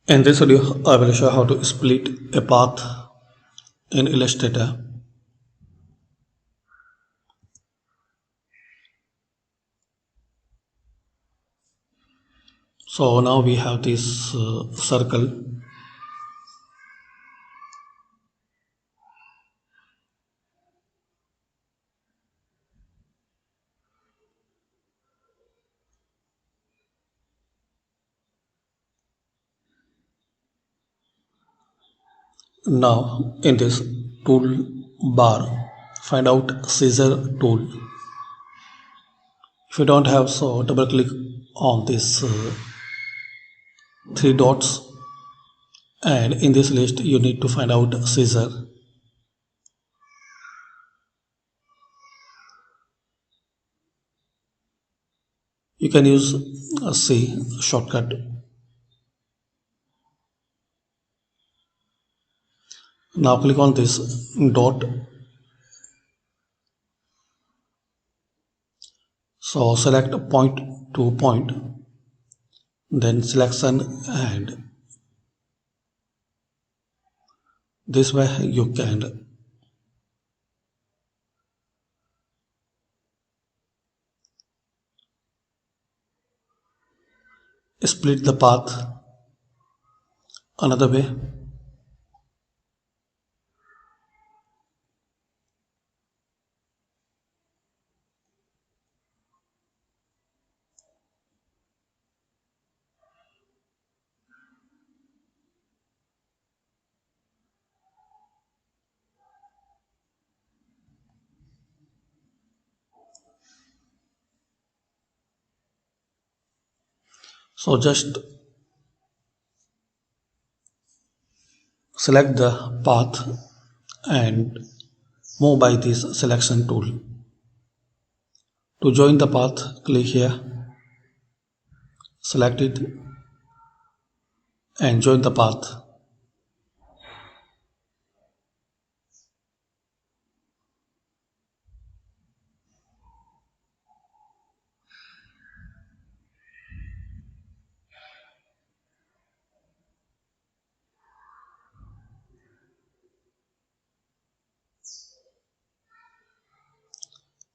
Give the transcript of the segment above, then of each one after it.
In this video, I will show how to split a path in Illustrator. So now we have this circle. Now in this tool bar, find out scissor tool. If you don't have, so double click on this three dots, and in this list you need to find out scissor. You can use a C shortcut. Now click on this dot. So select point to point, then selection, and this way you can split the path another way. So just select the path and move by this selection tool. To join the path, click here, select it, and join the path.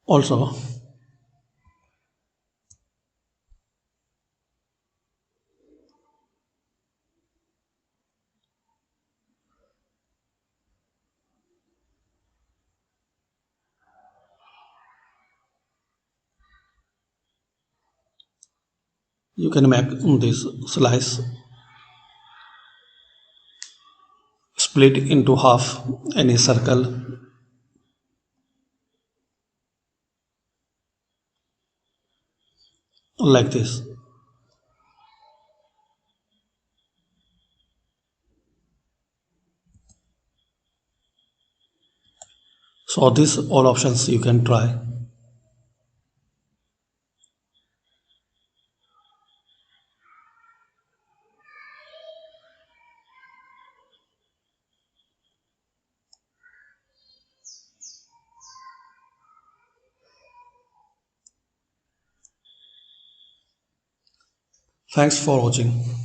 Also, you can make this slice split into half any circle like this. So these all options you can try. Thanks for watching.